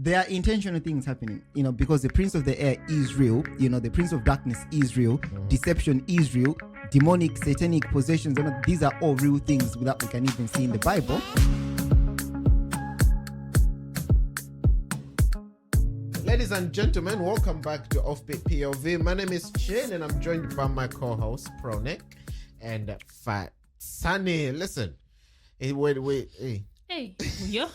there are intentional things happening, because the prince of the air is real, the prince of darkness is real, deception is real, demonic, satanic possessions, these are all real things that we can even see in the Bible. Ladies and gentlemen, welcome back to Offbeat POV. My name is Chin and I'm joined by my co-host Pronik and Fat Sunny. Listen, hey. Hey, yo.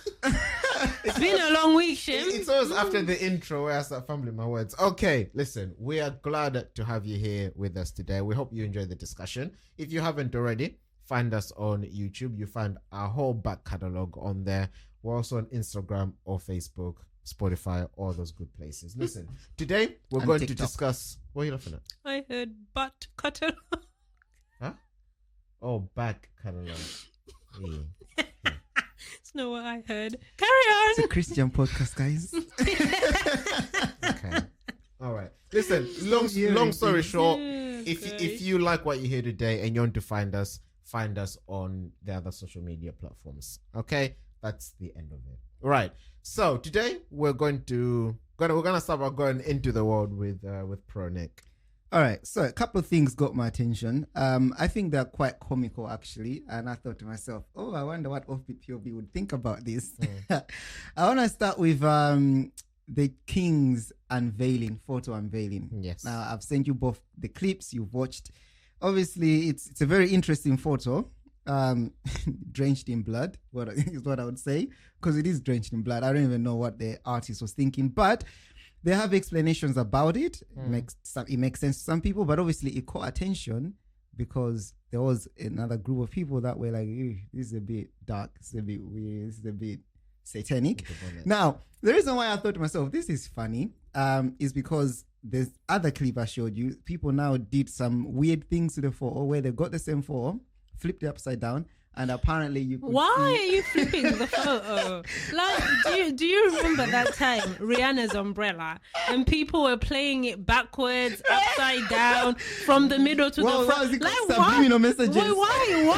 It's been a long week, Shim. It's always after the intro where I start fumbling my words. Okay, listen, we are glad to have you here with us today. We hope you enjoy the discussion. If you haven't already, find us on YouTube. You find our whole back catalogue on there. We're also on Instagram or Facebook, Spotify, all those good places. Listen, today we're going TikTok. to discuss... What are you laughing at? I heard butt cutter. Huh? Oh, back catalogue. Yeah. It's not what I heard. Carry on. It's a Christian podcast, guys. Okay. All right. Listen, long story short, if you like what you hear today and you want to find us on the other social media platforms. Okay? That's the end of it. Right. So today we're gonna start by going into the world with Pronik. All right, so a couple of things got my attention. I think they're quite comical, actually. And I thought to myself, I wonder what Offbeat POV would think about this. I want to start with the King's photo unveiling. Yes. Now, I've sent you both the clips you've watched. Obviously, it's a very interesting photo. Drenched in blood, is what I would say. Because it is drenched in blood. I don't even know what the artist was thinking. But... they have explanations about it. It makes sense to some people, but obviously it caught attention because there was another group of people that were like, this is a bit dark, this is a bit weird, this is a bit satanic. Now, the reason why I thought to myself, this is funny, is because this other clip I showed you, people now did some weird things to the photo where they got the same photo, flipped it upside down, and apparently you could Why are you flipping the photo? Like, do you remember that time, Rihanna's Umbrella, and people were playing it backwards, upside down, from the middle to the front? Like, subliminal messages. Why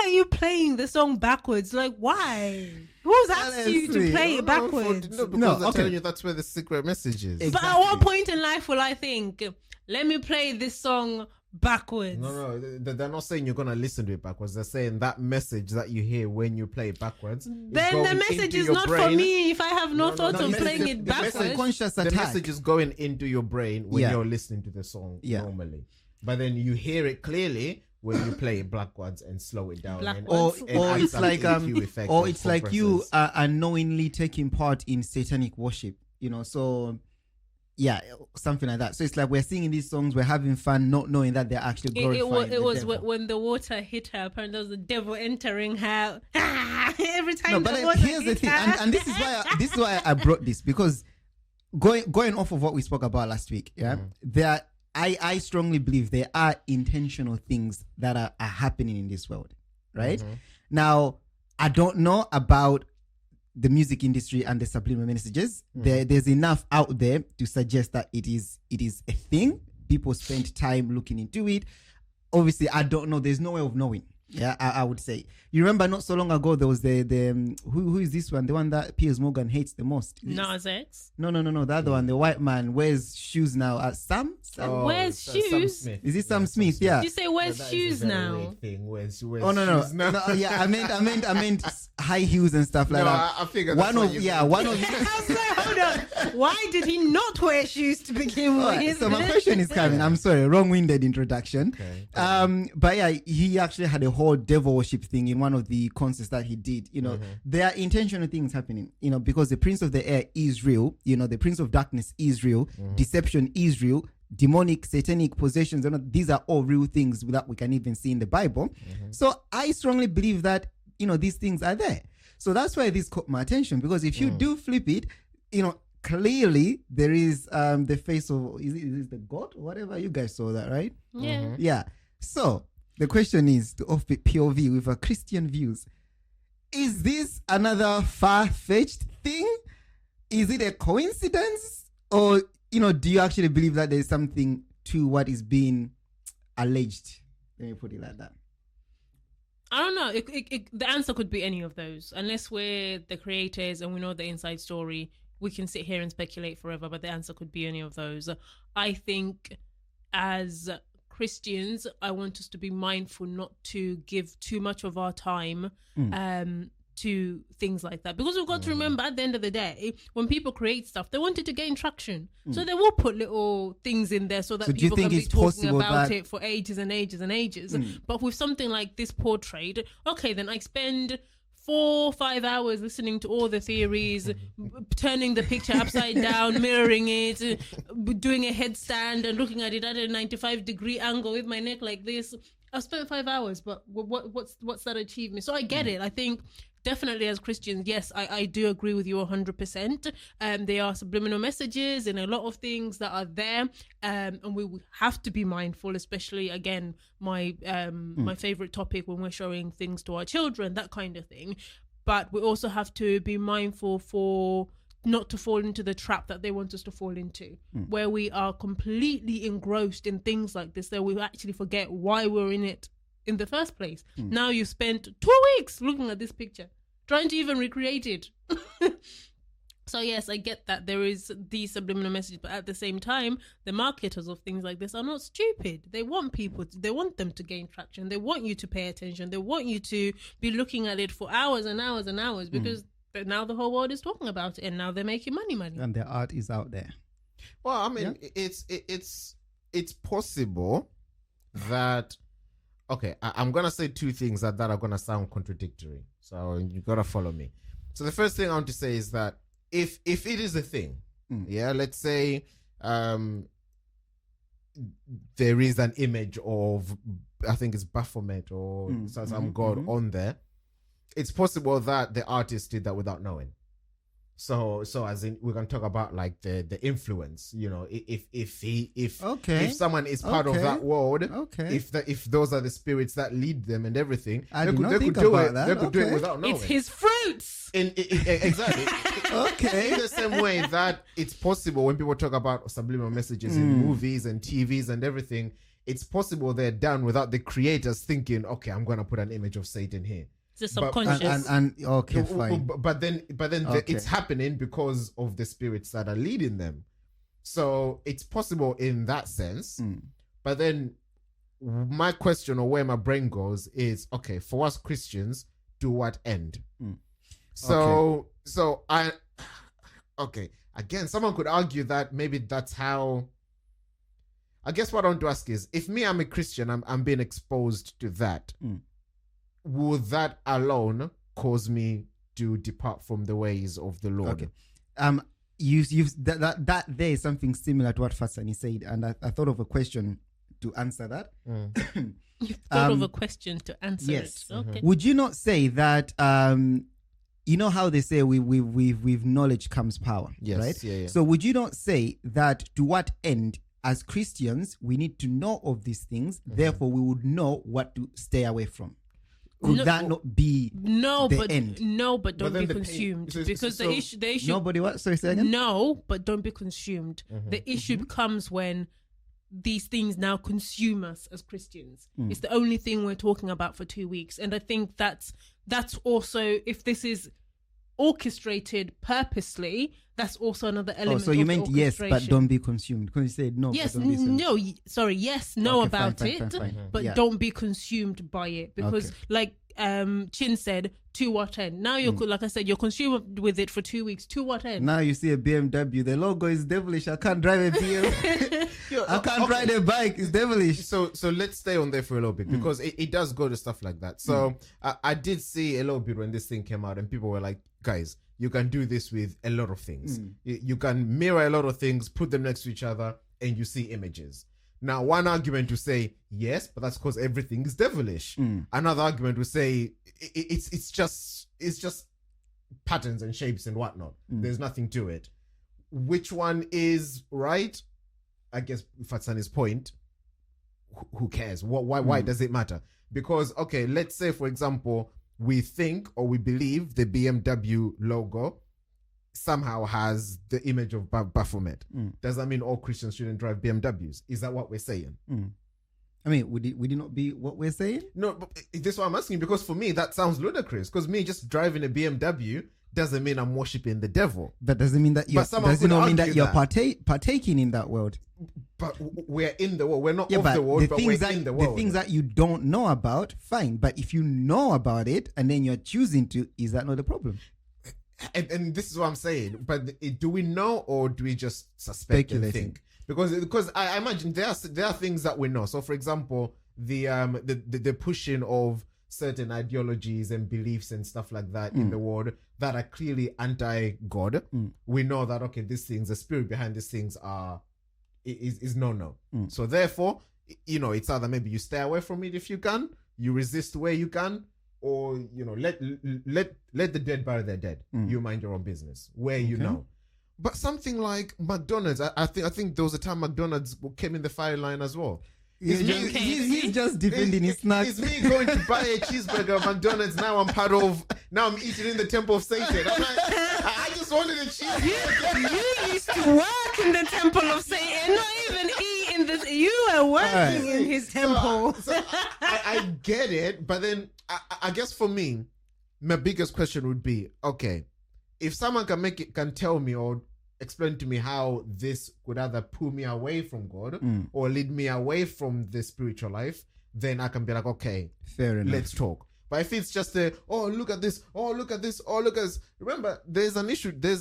are you playing the song backwards? Like, why? Who's asked you to play it backwards? Because they're telling you that's where the secret message is. Exactly. But at what point in life will I think, let me play this song backwards? No, they're not saying you're gonna listen to it backwards. They're saying that message that you hear when you play it backwards. Then the message is not for me if I have no thought of playing it backwards. The message is going into your brain when you're listening to the song normally, but then you hear it clearly when you play it backwards and slow it down. Or it's like you are unknowingly taking part in satanic worship. So. Yeah, something like that. So it's like we're singing these songs, we're having fun, not knowing that they're actually glorifying It was devil. when the water hit her, apparently there was the devil entering her. Every time. No, but here's the thing, and this is why I brought this, because going off of what we spoke about last week, I strongly believe there are intentional things that are happening in this world, right? Now, I don't know about the music industry and the subliminal messages. There's enough out there to suggest that it is a thing. People spend time looking into it. Obviously, I don't know. There's no way of knowing. Yeah, I would say. You remember not so long ago there was the who is this one? The one that Piers Morgan hates the most. Nas X? No. The other one, the white man wears shoes now. Sam? Wears shoes? Sam Smith. Is it Sam Smith? Yeah. Did you say wears shoes now? No. Yeah, I meant high heels and stuff like that. I figured one of Hold on. Why did he not wear shoes to begin with? Right, so my question is coming. I'm sorry, wrong-winded introduction. Okay. But yeah, he actually had a whole devil worship thing in one of the concerts that he did. There are intentional things happening. Because the prince of the air is real. The prince of darkness is real. Deception is real. Demonic, satanic possessions. These are all real things that we can even see in the Bible. So I strongly believe that these things are there. So that's why this caught my attention, because if you do flip it, clearly there is the face of is it the God or whatever. You guys saw that, right? Yeah. Yeah. So the question is, to Offbeat POV with our Christian views, is this another far-fetched thing? Is it a coincidence, or do you actually believe that there's something to what is being alleged? Let me put it like that. I don't know. The answer could be any of those. Unless we're the creators and we know the inside story, we can sit here and speculate forever, but the answer could be any of those. I think as Christians, I want us to be mindful not to give too much of our time to things like that, because we've got to remember at the end of the day, when people create stuff, they want it to gain traction, so they will put little things in there so that people can be talking about it for ages and ages and ages. But with something like this portrait, okay, then I spend 4-5 hours listening to all the theories, turning the picture upside down, mirroring it, doing a headstand and looking at it at a 95-degree angle with my neck like this. I've spent 5 hours, but what's that achievement? So I get it. I think definitely as Christians, yes, I do agree with you 100%. There are subliminal messages and a lot of things that are there, and we have to be mindful, especially, again, my favorite topic when we're showing things to our children, that kind of thing. But we also have to be mindful for not to fall into the trap that they want us to fall into, where we are completely engrossed in things like this that we actually forget why we're in it in the first place. Now you spent 2 weeks looking at this picture, trying to even recreate it. So yes, I get that there is these subliminal messages, but at the same time, the marketers of things like this are not stupid. They want they want them to gain traction. They want you to pay attention. They want you to be looking at it for hours and hours and hours, because now the whole world is talking about it, and now they're making money. And their art is out there. Well, I mean, it's possible that, okay, I'm going to say two things that are going to sound contradictory. So you got to follow me. So the first thing I want to say is that if it is a thing, let's say there is an image of, I think it's Baphomet or some god on there, it's possible that the artist did that without knowing. So as in, we're gonna talk about like the influence, you know, if someone is part of that world, if those are the spirits that lead them and everything, they could do it without knowing. It's his fruits. Exactly. In the same way that it's possible when people talk about subliminal messages in movies and TVs and everything, it's possible they're done without the creators thinking, okay, I'm gonna put an image of Satan here. It's subconscious. Fine. But then it's happening because of the spirits that are leading them. So it's possible in that sense. But then my question, or where my brain goes, is, okay, for us Christians, to what end? So again, someone could argue that maybe that's how. I guess what I want to ask is, if I'm a Christian, I'm being exposed to that. Will that alone cause me to depart from the ways of the Lord? That there is something similar to what Fasani said, and I thought of a question to answer that. You thought of a question to answer yes. it. Okay. Would you not say that you know how they say with knowledge comes power, right? Yeah. So would you not say that to what end, as Christians, we need to know of these things, therefore we would know what to stay away from? Could that not be the end? No, but don't be consumed. Because the issue... Nobody what? Sorry, say again? No, but don't be consumed. The issue comes when these things now consume us as Christians. It's the only thing we're talking about for 2 weeks. And I think that's also, if this is orchestrated purposely, that's also another element. So you meant yes, but don't be consumed, because you said no. Yes, no about it, but don't be consumed by it, because like Chin said, to what end? Now you're like I said, you're consumed with it for 2 weeks. To what end? Now you see a BMW, the logo is devilish. I can't drive a BMW. I can't ride a bike. It's devilish. So let's stay on there for a little bit, because it does go to stuff like that. So I did see a little bit when this thing came out, and people were like, guys, you can do this with a lot of things. You can mirror a lot of things, put them next to each other, and you see images. Now, one argument to say, yes, but that's because everything is devilish. Another argument would say, it's just patterns and shapes and whatnot. There's nothing to it. Which one is right? I guess Fatsani's point, who cares? Why does it matter? Because, okay, let's say, for example, we think or we believe the BMW logo somehow has the image of Baphomet. Does that mean all Christians shouldn't drive BMWs? Is that what we're saying? I mean, would it not be what we're saying? No, but this is what I'm asking, because for me that sounds ludicrous. Because me just driving a BMW doesn't mean I'm worshiping the devil. That doesn't mean that you're. Does it not mean that you're partaking in that world? But we're in the world. We're not of the world, but we're in the world. The things that you don't know about, fine. But if you know about it and then you're choosing to, is that not a problem? And this is what I'm saying. But do we know, or do we just suspect and think? Because I imagine there are things that we know. So, for example, the pushing of certain ideologies and beliefs and stuff like that in the world that are clearly anti-God. We know that, okay, these things, the spirit behind these things is no. So therefore, it's either maybe you stay away from it if you can, you resist where you can, or let the dead bury their dead. You mind your own business where you know. But something like McDonald's, I think there was a time McDonald's came in the fire line as well. He's just defending his snacks. It's me going to buy a cheeseburger at McDonald's. Now I'm eating in the temple of Satan. I'm like, I just wanted a cheeseburger. You used to work in the temple of Satan, not even eat in this. You were working in his temple. So I get it, but then I guess for me, my biggest question would be, okay, if someone can tell me or explain to me how this could either pull me away from God or lead me away from the spiritual life, then I can be like, okay, fair enough. Let's talk. But if it's just look at this, look at this, look at this. Remember, there's an issue. There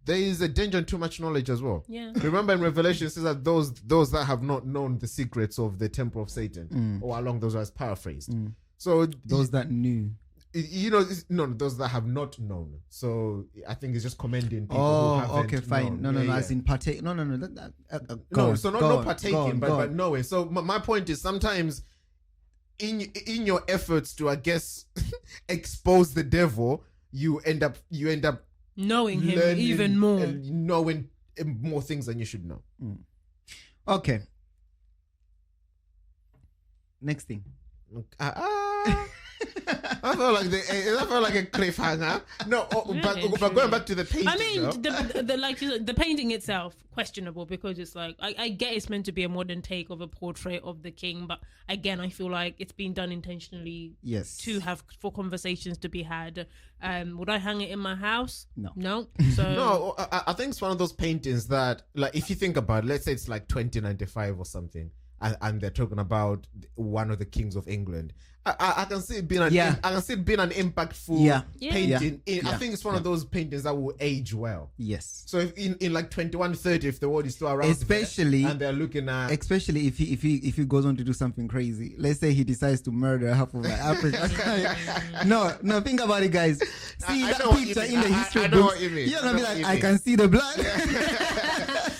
is a danger in too much knowledge as well. Yeah. Remember in Revelation it says that those that have not known the secrets of the temple of Satan, or along those lines, paraphrased. So those that knew. Those that have not known. So I think it's just commending people who haven't okay, fine. known. No, as in partake. No. Not partaking, but knowing. So my point is, sometimes in your efforts to, I guess, expose the devil, you end up knowing him even more, and knowing more things than you should know. Okay. Next thing. I felt like a cliffhanger. No, but going back to the painting. I mean, the painting itself questionable, because it's like I get it's meant to be a modern take of a portrait of the king, but again, I feel like it's been done intentionally. Yes. To have for conversations to be had. Would I hang it in my house? No. So no, I think it's one of those paintings that, like, if you think about it, let's say it's like 2095 or something, and they're talking about one of the kings of England. I can see it being an impactful painting. I think it's one of those paintings that will age well. Yes. So if in like 2130, if the world is still around, especially and they're looking at, especially if he goes on to do something crazy. Let's say he decides to murder half of Africa. No, think about it, guys. See that picture in the history books. You're gonna be like, I can see the blood.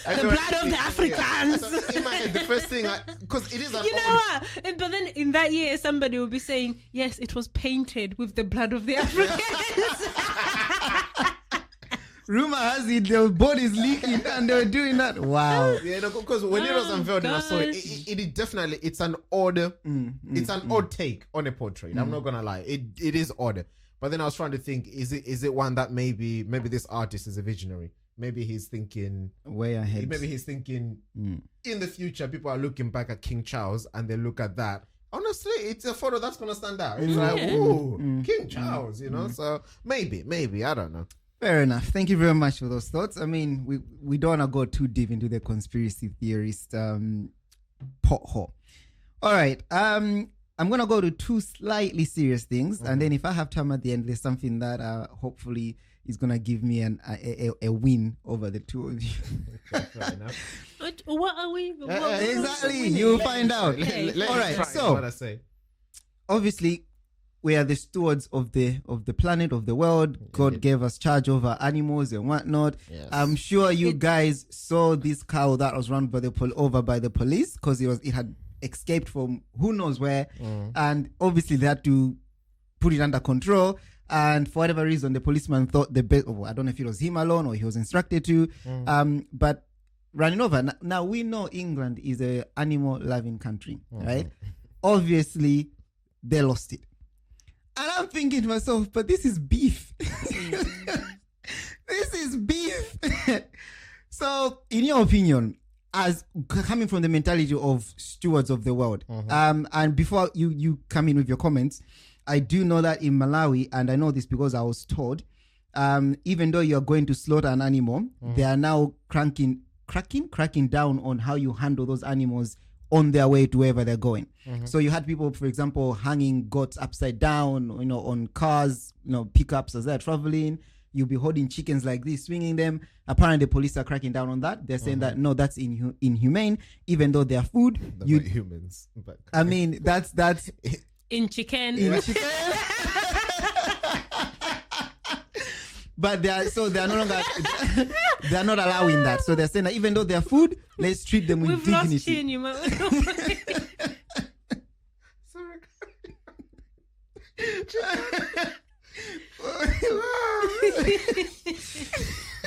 The blood of the Africans. So in my head, the first thing, because it is an what? But then in that year, somebody will be saying, yes, it was painted with the blood of the Africans. Rumor has it their bodies leaking and they were doing that. Wow. Yeah, because when it was unveiled and I saw it, it definitely, it's an odd, it's an odd take on a portrait. I'm not gonna lie, it is odd. But then I was trying to think, is it one that maybe this artist is a visionary? Maybe he's thinking way ahead. Maybe he's thinking in the future, people are looking back at King Charles and they look at that. Honestly, it's a photo that's gonna stand out. It's like, ooh, King Charles, So maybe I don't know. Fair enough. Thank you very much for those thoughts. I mean, we don't want to go too deep into the conspiracy theorist pothole. All right. I'm gonna go to two slightly serious things, and then if I have time at the end, there's something that hopefully is gonna give me a win over the two of you. Fair enough. What are we? Exactly. You'll find out. All right. So what I say. Obviously, we are the stewards of the planet, of the world. God gave us charge over animals and whatnot. Yes. I'm sure you guys saw this cow that was run over by the police because it had escaped from who knows where, and obviously they had to put it under control. And for whatever reason, the policeman thought I don't know if it was him alone or he was instructed to, but running over. Now we know England is an animal-loving country, right? Obviously, they lost it. And I'm thinking to myself, but this is beef. This is beef. So, in your opinion, as coming from the mentality of stewards of the world. And before you come in with your comments, I do know that in Malawi, and I know this because I was told, even though you're going to slaughter an animal, they are now cracking down on how you handle those animals on their way to wherever they're going. So you had people, for example, hanging goats upside down, on cars, pickups as they're traveling. You'll be holding chickens like this, swinging them. Apparently, the police are cracking down on that. They're saying that, no, that's inhumane, even though they're food. They're not humans. But I mean, that's in chicken. But they're no longer, they're not allowing that. So they're saying that even though they're food, let's treat them with We've dignity. lost you, you might. sorry.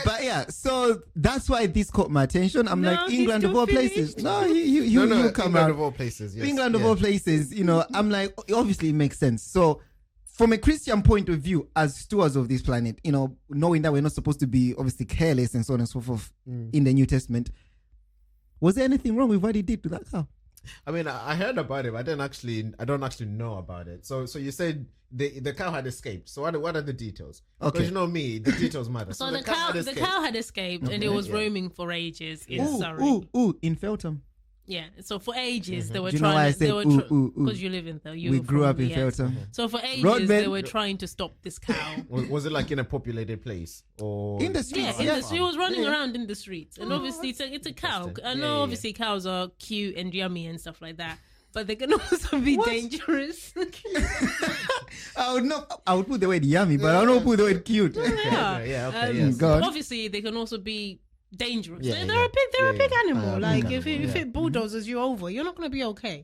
But yeah, so that's why this caught my attention. I'm No, like, he's England of still all finished. places. No, you come England out. of all places. Yes. England of all places, I'm like, obviously it makes sense. So from a Christian point of view, as stewards of this planet, knowing that we're not supposed to be obviously careless and so on and so forth in the New Testament, was there anything wrong with what he did to that cow? I mean, I heard about it, but I don't actually know about it. So you said the cow had escaped. So what are the details? Okay. Because you know me, the details matter. So the cow had escaped and it was roaming for ages in Surrey. In Feltham. Yeah, so for ages they were Do you know why I trying. said Because you live in there. We grew up in Feltham. So for ages Rodman. they were trying to stop this cow. Was it like in a populated place or In the streets. Yeah, he was running around in the streets, and obviously it's a cow. Interesting. I know, Yeah. obviously cows are cute and yummy and stuff like that, but they can also be dangerous. I would put the word yummy, but I don't put the word cute. yes. God. Obviously, they can also be dangerous. Yeah, they're a big animal. Like big if animal, it bulldozes you over, you're not gonna be okay.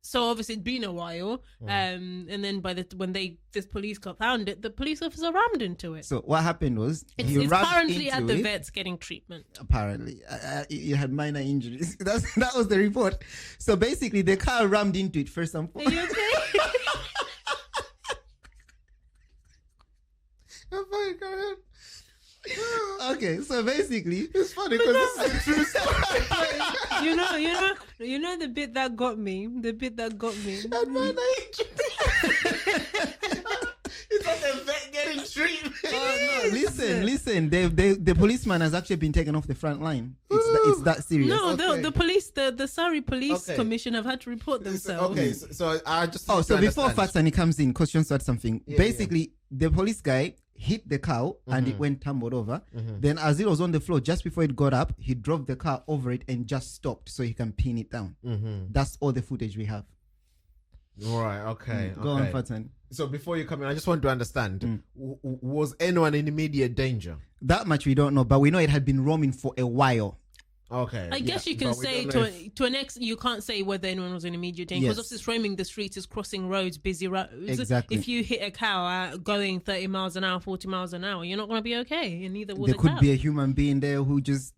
So obviously it's been a while, and then when this police car found it, the police officer rammed into it. So what happened was It's he rammed currently at into the it. vet's getting treatment. Apparently, he had minor injuries. That was the report. So basically, the car rammed into it first and Are foremost. you okay? Okay, so basically, It's funny because this is a true story. you know the bit that got me. It's like a vet getting treatment. listen. The policeman has actually been taken off the front line. It's that serious. No, Okay. the police, the Surrey Police Okay. Commission have had to report themselves. Okay, so I just Oh, need so to before understand. Fatsani comes in, question to add something. Yeah, Basically, the police guy hit the cow and it went tumbled over. Then as it was on the floor, just before it got up, he drove the car over it and just stopped so he can pin it down. That's all the footage we have. Right, okay. Go on, okay. Fatsani. So before you come in, I just want to understand, was anyone in immediate danger? That much we don't know, but we know it had been roaming for a while. Okay. I guess you can But we say don't know to an ex, you can't say whether anyone was in immediate danger because Yes. obviously it's roaming the streets, is crossing roads, busy roads. Exactly. If you hit a cow going 30 miles an hour, 40 miles an hour, you're not going to be okay, and neither will There the could cow. be a human being there who just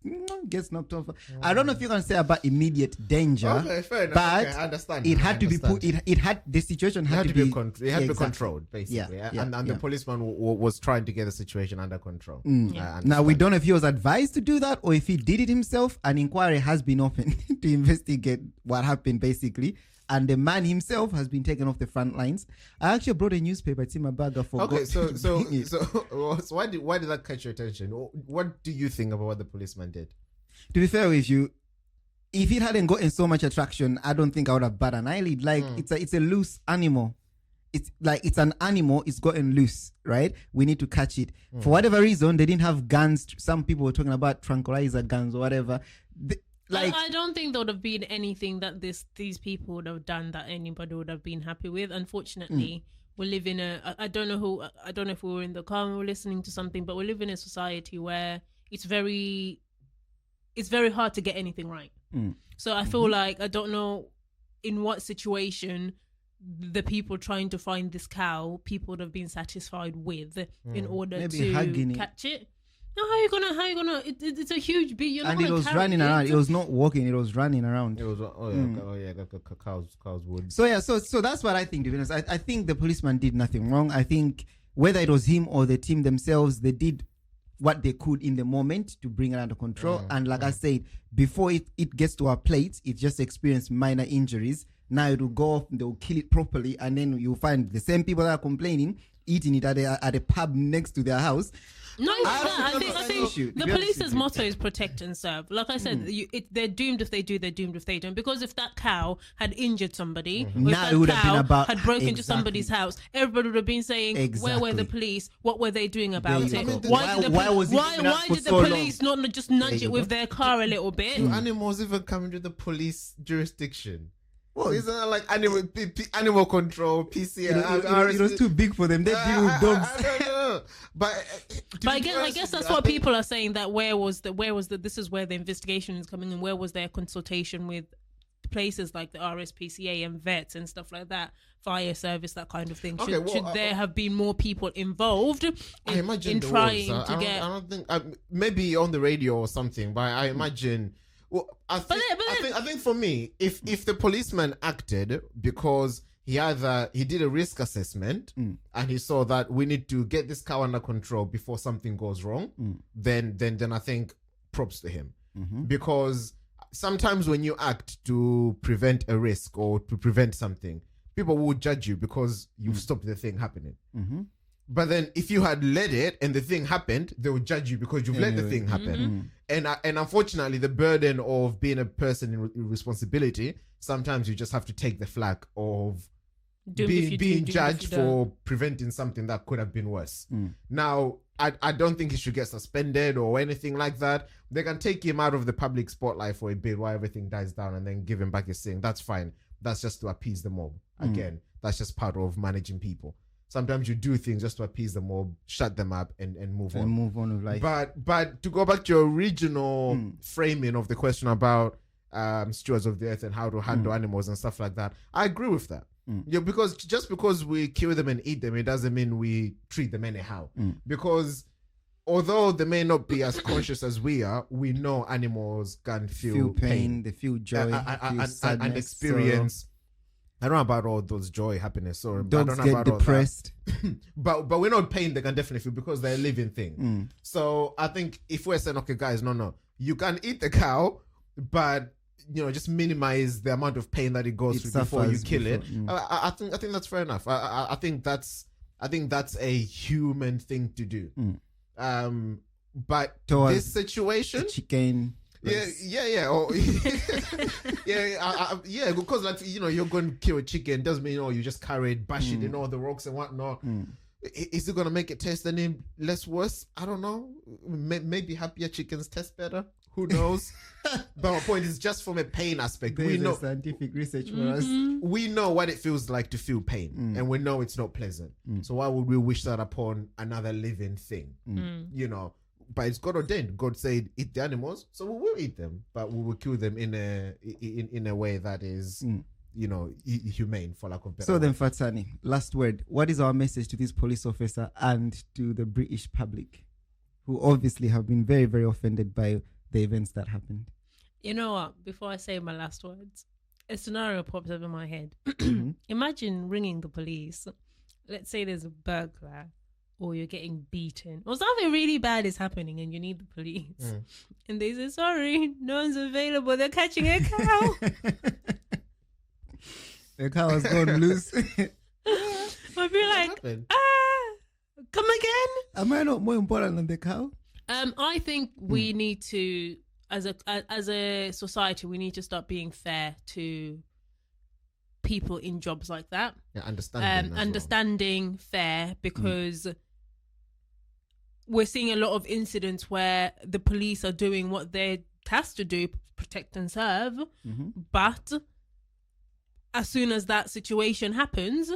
gets knocked off. I don't know if you can say about immediate danger, Okay, fair enough. but Okay, I understand. it had I to be put. understand. It had the situation It had to be. it had to be exactly. controlled, basically. Yeah, and the yeah. policeman was trying to get the situation under control. Yeah. Now we don't know if he was advised to do that or if he did it himself. An inquiry has been opened to investigate what happened, basically. And the man himself has been taken off the front lines. I actually brought a newspaper. It's in my bag. I forgot. Okay, so to bring it. why did that catch your attention? What do you think about what the policeman did? To be fair with you, if it hadn't gotten so much attraction, I don't think I would have bat an eyelid. Like it's a loose animal. It's an animal. It's gotten loose, right? We need to catch it. For whatever reason, they didn't have guns. Some people were talking about tranquilizer guns or whatever. I don't think there would have been anything that these people would have done that anybody would have been happy with. Unfortunately, we live in I don't know if we were in the car and we were listening to something, but we live in a society where it's very hard to get anything right. So I feel like I don't know in what situation the people trying to find this cow people would have been satisfied with in order Maybe hugging to it. catch it. No, how you gonna? It's a huge beast. You're not And gonna it was carry running around. It was not walking. It was running around. It was cows would. So yeah, so that's what I think. To be honest, I think the policeman did nothing wrong. I think whether it was him or the team themselves, they did what they could in the moment to bring it under control. And like I said, before it gets to our plate, it just experienced minor injuries. Now it will go off, they'll kill it properly, and then you'll find the same people that are complaining eating it at a pub next to their house. No, I think the police's motto is protect and serve. Like I said, they're doomed if they do, they're doomed if they don't. Because if that cow had injured somebody, or if Now that it would have cow been about had broken into somebody's house, everybody would have been saying, "Where were the police? What were they doing about There it? you go. Why did the so police not just nudge it with their car a little bit?" Do animals even come into the police jurisdiction? Well, isn't that like animal control, PCR? It was too big for them. They deal with dogs. I don't know. But I guess that's what people are saying, that where was the this is where the investigation is coming in. Where was their consultation with places like the RSPCA and vets and stuff like that, fire service, that kind of thing? Should there have been more people involved in trying to get? I don't think maybe on the radio or something, but I imagine. Well, I think for me, if the policeman acted because he did a risk assessment and he saw that we need to get this cow under control before something goes wrong, then I think props to him. Because sometimes when you act to prevent a risk or to prevent something, people will judge you because you've stopped the thing happening. But then if you had led it and the thing happened, they would judge you because you've let the thing happen. And unfortunately, the burden of being a person in responsibility, sometimes you just have to take the flak of being judged for preventing something that could have been worse. Now, I don't think he should get suspended or anything like that. They can take him out of the public spotlight for a bit while everything dies down and then give him back his thing. That's fine. That's just to appease the mob. Again, that's just part of managing people. Sometimes you do things just to appease the mob, shut them up, and move on. And move on with life. But to go back to your original framing of the question about stewards of the earth and how to handle animals and stuff like that, I agree with that. Yeah, because just because we kill them and eat them, it doesn't mean we treat them anyhow. Because although they may not be as conscious as we are, we know animals can feel pain. They feel joy, feel sadness, and experience. I don't know about all those joy, happiness, or dogs I don't know get about depressed. but we know pain they can definitely feel because they're a living thing. So I think if we're saying, okay, guys, no, you can eat the cow, but just minimize the amount of pain that it goes through before you kill it. I think that's fair enough. I think that's a human thing to do. But towards this situation, chicken. Yeah. Because you're going to kill a chicken doesn't mean you just carry it, bash it in all the rocks and whatnot. Is it going to make it taste any less worse? I don't know. Maybe happier chickens taste better. Who knows? But my point is, just from a pain aspect, we know scientific research for us. We know what it feels like to feel pain, and we know it's not pleasant. So why would we wish that upon another living thing? But it's God ordained. God said, "Eat the animals," so we will eat them, but we will kill them in a way that is, humane, for lack of better. So then, Fatsani, last word. What is our message to this police officer and to the British public, who obviously have been very, very offended by the events that happened? You know what? Before I say my last words, a scenario pops up in my head. Imagine ringing the police. Let's say there's a burglar, or you're getting beaten, or something really bad is happening and you need the police. And they say, sorry, no one's available. They're catching a cow. The cow has gone loose. I'd be like, come again? Am I not more important than the cow? I think we need to, as a society, we need to start being fair to people in jobs like that. Yeah, understanding fair, because we're seeing a lot of incidents where the police are doing what they're tasked to do, protect and serve, but as soon as that situation happens,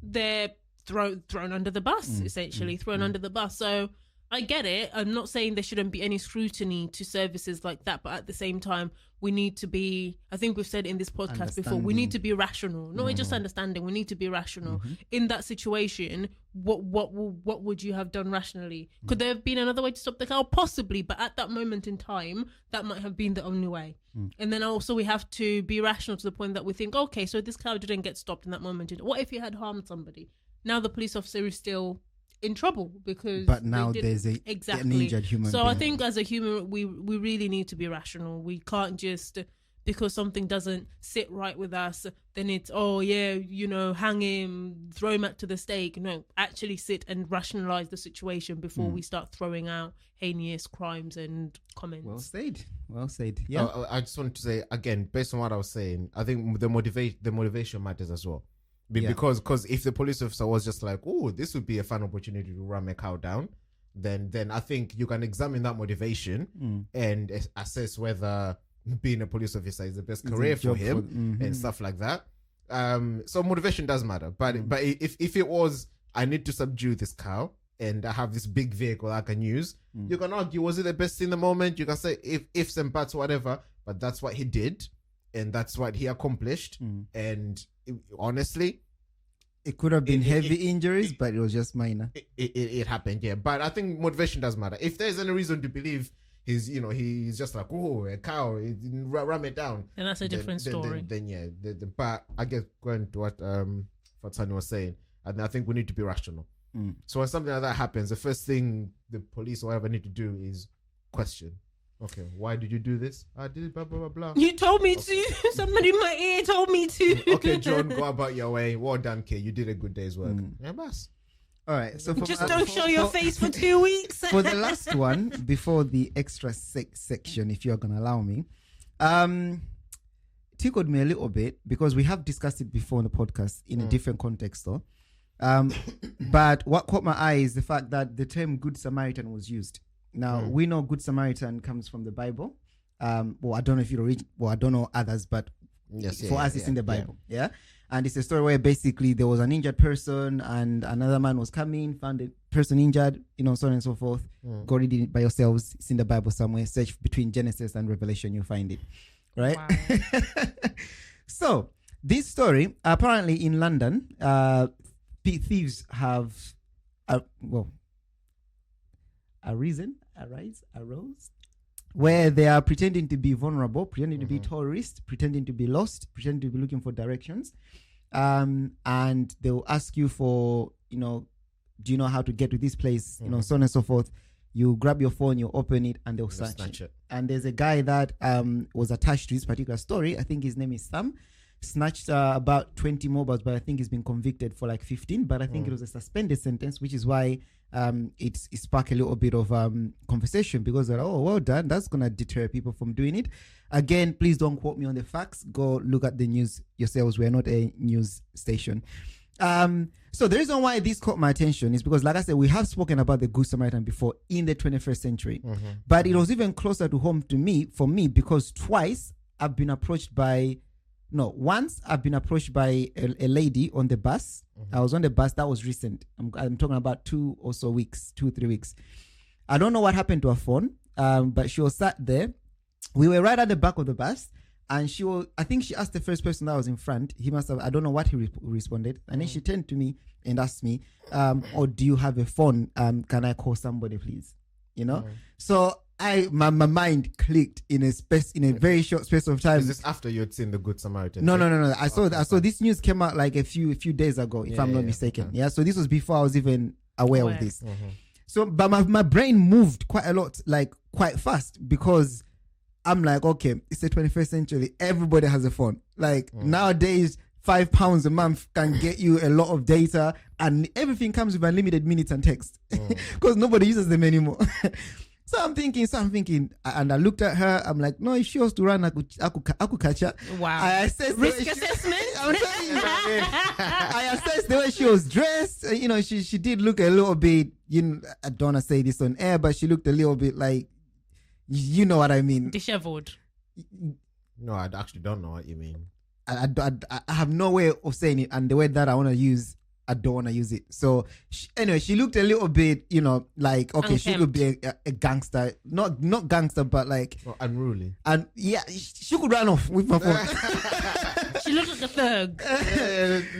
they're thrown under the bus, essentially thrown under the bus. So I get it. I'm not saying there shouldn't be any scrutiny to services like that, but at the same time, we need to be, I think we've said in this podcast before, we need to be rational. Not just understanding, we need to be rational. In that situation, what would you have done rationally? Could there have been another way to stop the cow? Possibly, but at that moment in time, that might have been the only way. And then also we have to be rational to the point that we think, okay, so this cow didn't get stopped in that moment. What if he had harmed somebody? Now the police officer is still in trouble because. But now they there's didn't- an exactly. injured human So being. I think as a human, we really need to be rational. We can't just because something doesn't sit right with us, then it's hang him, throw him out to the stake. No, actually sit and rationalize the situation before we start throwing out heinous crimes and comments. Well said. Yeah. I just want to say again, based on what I was saying, I think the motivation matters as well. Because if the police officer was just like, oh, this would be a fun opportunity to run my cow down, then I think you can examine that motivation and assess whether being a police officer is the best career for him and stuff like that. So motivation does matter. But if it was, I need to subdue this cow and I have this big vehicle I can use, you can argue, was it the best in the moment? You can say ifs and buts, whatever, but that's what he did and that's what he accomplished. And honestly, it could have been heavy injuries, but it was just minor. It happened, yeah. But I think motivation does matter. If there's any reason to believe he's just like, oh, a cow, ram it down, and that's a different story. Then yeah. But I guess going to what Fatani was saying, and I think we need to be rational. So when something like that happens, the first thing the police or whatever need to do is question. Okay, why did you do this? I did blah blah blah blah. You told me to. Somebody in my ear told me to. Okay, John, go about your way. Well done, kid. You did a good day's work. Yeah, boss. All right. So just don't show your face for 2 weeks. For the last one, before the extra section, if you're gonna allow me, tickled me a little bit because we have discussed it before on the podcast in a different context, though. But what caught my eye is the fact that the term Good Samaritan was used. Now, we know Good Samaritan comes from the Bible. Well, I don't know if you read, well, I don't know others, but for us, it's in the Bible. Yeah. And it's a story where basically there was an injured person and another man was coming, found the person injured, so on and so forth. Go read it by yourselves. It's in the Bible somewhere. Search between Genesis and Revelation, you'll find it. Right? Wow. So, this story, apparently in London, thieves have, arose, where they are pretending to be vulnerable, pretending to be tourists, pretending to be lost, pretending to be looking for directions. And they'll ask you for, do you know how to get to this place? So on and so forth. You grab your phone, you open it, and they'll snatch it. And there's a guy that was attached to this particular story. I think his name is Sam. Snatched about 20 mobiles, but I think he's been convicted for like 15. But I think it was a suspended sentence, which is why it sparked a little bit of conversation because they're like, oh, well done. That's going to deter people from doing it. Again, please don't quote me on the facts. Go look at the news yourselves. We're not a news station. So the reason why this caught my attention is because, like I said, we have spoken about the Good Samaritan before in the 21st century. But it was even closer to home for me because once I've been approached by a lady on the bus. I was on the bus. That was recent. I'm talking about 2 or 3 weeks. I don't know what happened to her phone, but she was sat there. We were right at the back of the bus, and I think she asked the first person that was in front. He must have, I don't know what he responded. And then she turned to me and asked me, do you have a phone? Can I call somebody, please? So my mind clicked in a very short space of time. Is this after you had seen the Good Samaritan? No. I saw this news came out like a few days ago, if I'm not mistaken. Yeah. So this was before I was even aware of this. So, but my brain moved quite a lot, like quite fast, because I'm like, okay, it's the 21st century. Everybody has a phone. Like nowadays, £5 a month can get you a lot of data, and everything comes with unlimited minutes and text because nobody uses them anymore. So I'm thinking, and I looked at her. I'm like, no, if she was to run, I could catch her. Wow. I assessed risk assessment. I'm telling you, I assessed the way she was dressed. She did look a little bit. I don't want to say this on air, but she looked a little bit like, you know what I mean, disheveled. No, I actually don't know what you mean. I have no way of saying it, and the way that I want to use, I don't want to use it. So anyway, she looked a little bit, like, okay, Unkempt. She could be a gangster, not gangster, but like unruly. And yeah, she could run off with my phone. She looked like a thug.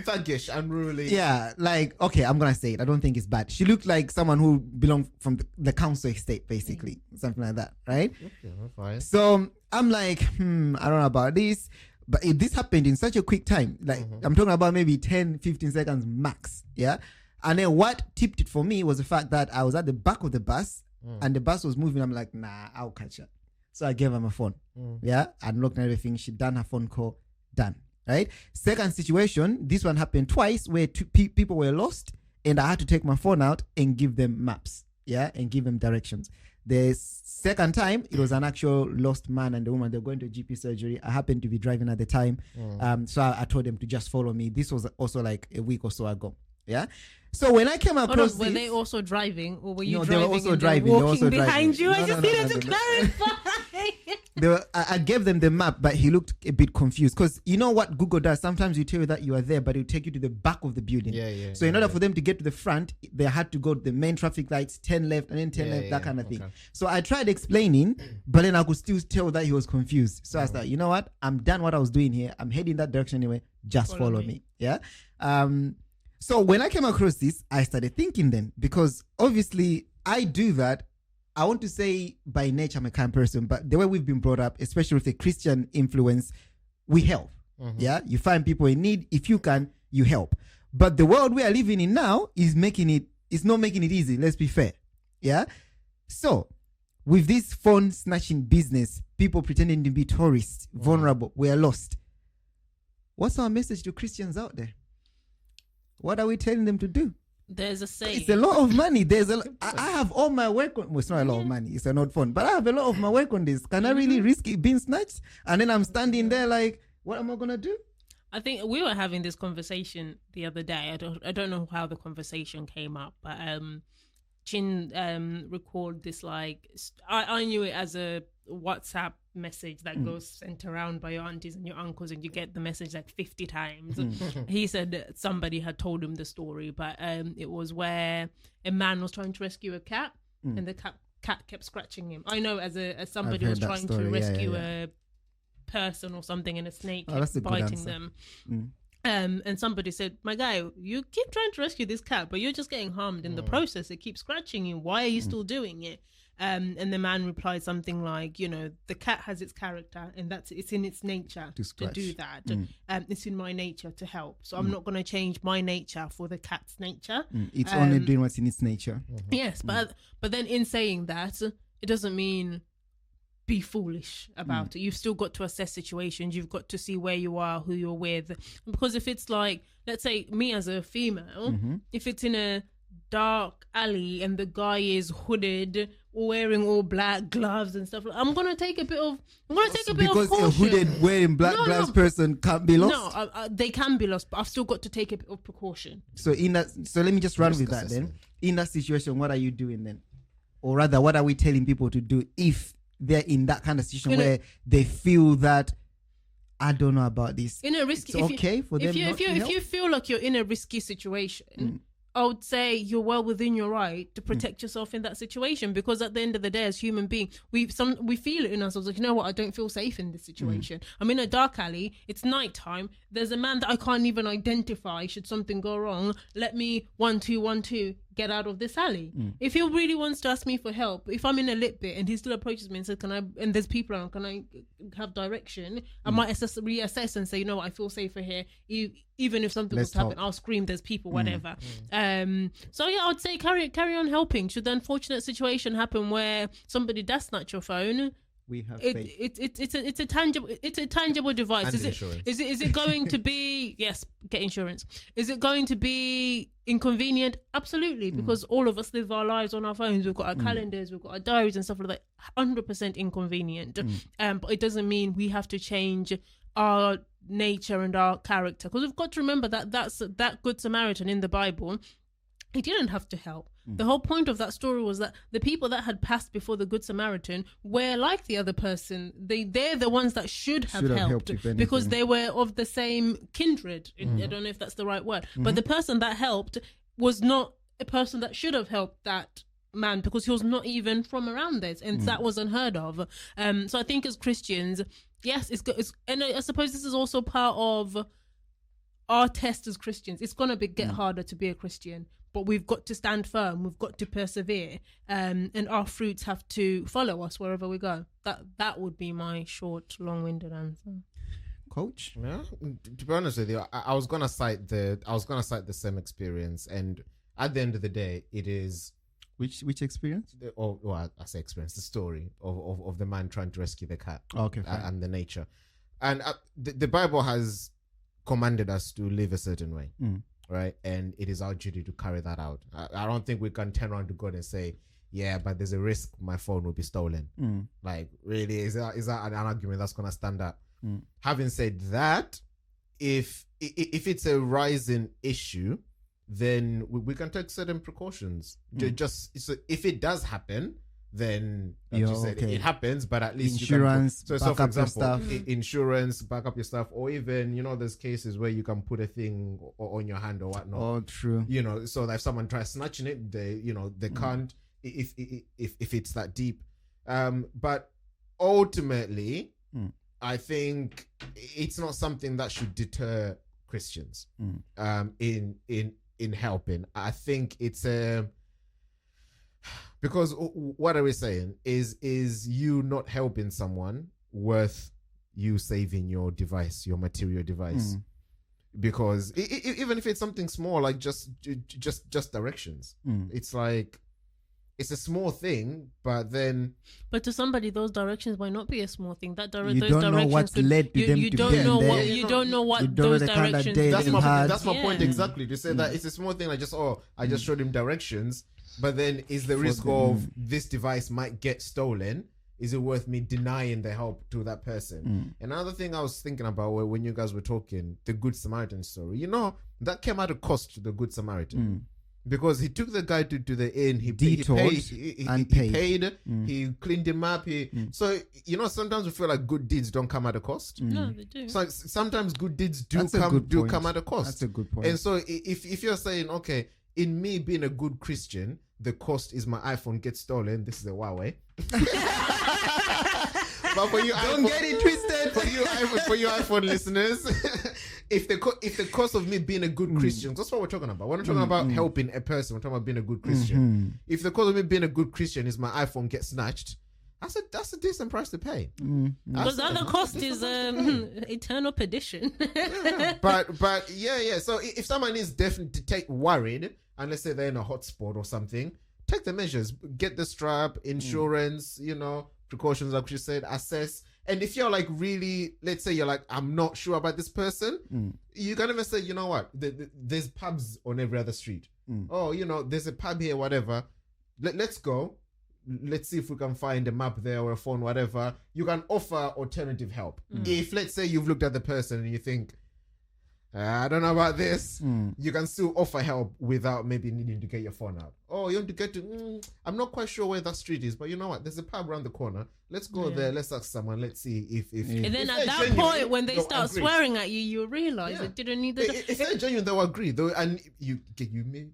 Thuggish, unruly. Yeah, like, okay, I'm gonna say it. I don't think it's bad. She looked like someone who belonged from the council estate, basically, something like that, right? Okay, fine. So I'm like, I don't know about this. But this happened in such a quick time. Like, I'm talking about maybe 10, 15 seconds max. Yeah. And then what tipped it for me was the fact that I was at the back of the bus and the bus was moving. I'm like, nah, I'll catch her. So I gave her my phone. Yeah. I unlocked everything. She done her phone call. Done. Right. Second situation. This one happened twice where people were lost and I had to take my phone out and give them maps. Yeah. And give them directions. The second time, it was an actual lost man and the woman. They were going to GP surgery. I happened to be driving at the time. So I told them to just follow me. This was also like a week or so ago. Yeah. So when I came across were they also driving or were you No, driving? they were also and driving. they They were were walking also behind driving. you. I No, just no, needed no, to no. clarify. I gave them the map, but he looked a bit confused because you know what Google does? Sometimes you tell you that you are there, but it will take you to the back of the building. So in order for them to get to the front, they had to go to the main traffic lights, 10 left and then 10 left, that kind of thing. So I tried explaining, but then I could still tell that he was confused. So I was like, you know what? I'm done what I was doing here. I'm heading that direction anyway. Just follow me. Yeah. So when I came across this, I started thinking then, because obviously I do that. I want to say by nature I'm a kind person, but the way we've been brought up, especially with a Christian influence, we help. Yeah, you find people in need. If you can, you help. But the world we are living in now is not making it easy. Let's be fair. Yeah. So with this phone snatching business, people pretending to be tourists, vulnerable, we are lost. What's our message to Christians out there? What are we telling them to do? There's a saying. It's a lot of money. I have all my work on. Well, it's not a lot of money. It's not fun. But I have a lot of my work on this. Can I really risk it being snatched? And then I'm standing there like, what am I gonna do? I think we were having this conversation the other day. I don't know how the conversation came up, but Chin recalled this like I knew it as a WhatsApp message that goes sent around by your aunties and your uncles, and you get the message like 50 times. He said that somebody had told him the story, but it was where a man was trying to rescue a cat, and the cat kept scratching him. I know as somebody was trying to rescue a person or something, and a snake kept biting them. And somebody said, my guy, you keep trying to rescue this cat, but you're just getting harmed in the process. It keeps scratching you. Why are you still doing it? And the man replied something like, you know, the cat has its character and it's in its nature to do that. It's in my nature to help. So I'm not going to change my nature for the cat's nature. It's only doing what's in its nature. Yes, but then in saying that, it doesn't mean be foolish about it. You've still got to assess situations. You've got to see where you are, who you're with. Because if it's like, let's say me as a female, if it's in a dark alley and the guy is hooded, wearing all black gloves and stuff, I'm gonna take a bit of caution. Because a hooded wearing black gloves person can't be lost. No, they can be lost, but I've still got to take a bit of precaution. So let me just run with that then. In that situation, what are you doing then? Or rather, what are we telling people to do if they're in that kind of situation where they feel that I don't know about this? In a risky, it's okay for them. If you feel like you're in a risky situation, I would say you're well within your right to protect yourself in that situation, because at the end of the day, as human beings, we feel it in ourselves. Like, you know what, I don't feel safe in this situation. I'm in a dark alley. It's nighttime. There's a man that I can't even identify. Should something go wrong, let me 1212 get out of this alley. If he really wants to ask me for help, if I'm in a lit bit and he still approaches me and says, and there's people around, can I have direction? I might reassess and say, you know what, I feel safer here. Even if something was to happen, I'll scream, there's people, whatever. So yeah, I would say carry on helping. Should the unfortunate situation happen where somebody does snatch your phone, we have it's a tangible device. Is it going to be get insurance? Is it going to be inconvenient? Absolutely, because all of us live our lives on our phones. We've got our calendars, we've got our diaries and stuff like that. 100% inconvenient. But it doesn't mean we have to change our nature and our character, because we've got to remember that Good Samaritan in the Bible, he didn't have to help. The whole point of that story was that the people that had passed before the Good Samaritan were like the other person. They're the ones that should have helped because they were of the same kindred. I don't know if that's the right word, but the person that helped was not a person that should have helped that man, because he was not even from around this, and that was unheard of. So I think as Christians, yes, it's good. And I suppose this is also part of our test as Christians. It's gonna get harder to be a Christian, but we've got to stand firm. We've got to persevere, and our fruits have to follow us wherever we go. That would be my short, long-winded answer. Coach? Yeah. To be honest with you, I was gonna cite the same experience, and at the end of the day, it is Which experience? I say experience, the story of the man trying to rescue the cat. Okay, fine. And the nature. And the Bible has commanded us to live a certain way, right? And it is our duty to carry that out. I don't think we can turn around to God and say, yeah, but there's a risk my phone will be stolen. Like, really, is that an argument that's going to stand up? Having said that, if it's a rising issue, then we can take certain precautions. Just so if it does happen, then like you said, it happens, but at least insurance, you can so for example, insurance, back up your stuff, or even there's cases where you can put a thing on your hand or whatnot. Oh, true. So that if someone tries snatching it, they can't if it's that deep. But ultimately, I think it's not something that should deter Christians in helping. I think it's because what are we saying is you not helping someone worth you saving your material device, because even if it's something small, like just directions, it's like it's a small thing, but to somebody those directions might not be a small thing. You those don't know directions what led to them you to don't get know there. what you don't know what those directions. That's my point exactly. To say that it's a small thing, like I just showed him directions, but then is the risk of this device might get stolen? Is it worth me denying the help to that person? Another thing I was thinking about when you guys were talking, the Good Samaritan story, that came at a cost to the Good Samaritan. Because he took the guy to the inn, he paid, he cleaned him up. So sometimes we feel like good deeds don't come at a cost. No, they do. So sometimes good deeds do come at a cost. That's a good point. And so if you're saying, okay, in me being a good Christian, the cost is my iPhone gets stolen. This is a Huawei. But for you, don't get it twisted. For you iPhone listeners, if the cost of me being a good Christian, that's what we're talking about. We're not talking about helping a person. We're talking about being a good Christian. If the cost of me being a good Christian is my iPhone gets snatched, that's a decent price to pay. Because the other cost is eternal perdition. But yeah. So if someone is definitely worried, and let's say they're in a hotspot or something, take the measures. Get the strap, insurance, precautions, like you said, assess. And if you're like really, let's say you're like, I'm not sure about this person, you can even say, you know what, there's pubs on every other street. Oh, there's a pub here, whatever. Let's go. Let's see if we can find a map there or a phone, whatever. You can offer alternative help. If, let's say, you've looked at the person and you think, I don't know about this, you can still offer help without maybe needing to get your phone out. Oh, you want to get to, I'm not quite sure where that street is, but you know what? There's a pub around the corner. Let's go there. Let's ask someone. Let's see if and then if at that point, when they start swearing at you, you realize it didn't need the. If they're genuine, they'll agree. Though, and you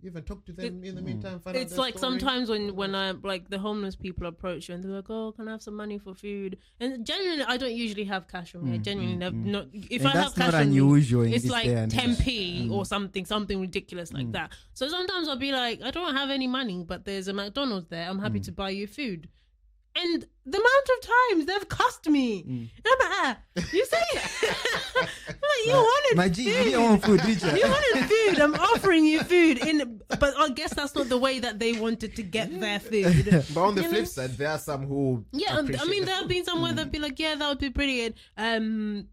even talk to them in the meantime. It's like sometimes when I like the homeless people approach you and they're like, "Oh, can I have some money for food?" And genuinely, I don't usually have cash on me. I genuinely not. If I have cash on me, it's like 10p or something ridiculous like that. So sometimes I'll be like, I don't have any money, but there's a McDonald's there. I'm happy to buy you food. And the amount of times they've cussed me. And I'm like, you say I'm like, you wanted my G, you didn't want food, did you? You wanted food. I'm offering you food. But I guess that's not the way that they wanted to get their food. But on the flip side, there are some who I mean, there have been somewhere that'd be like, yeah, that would be brilliant. And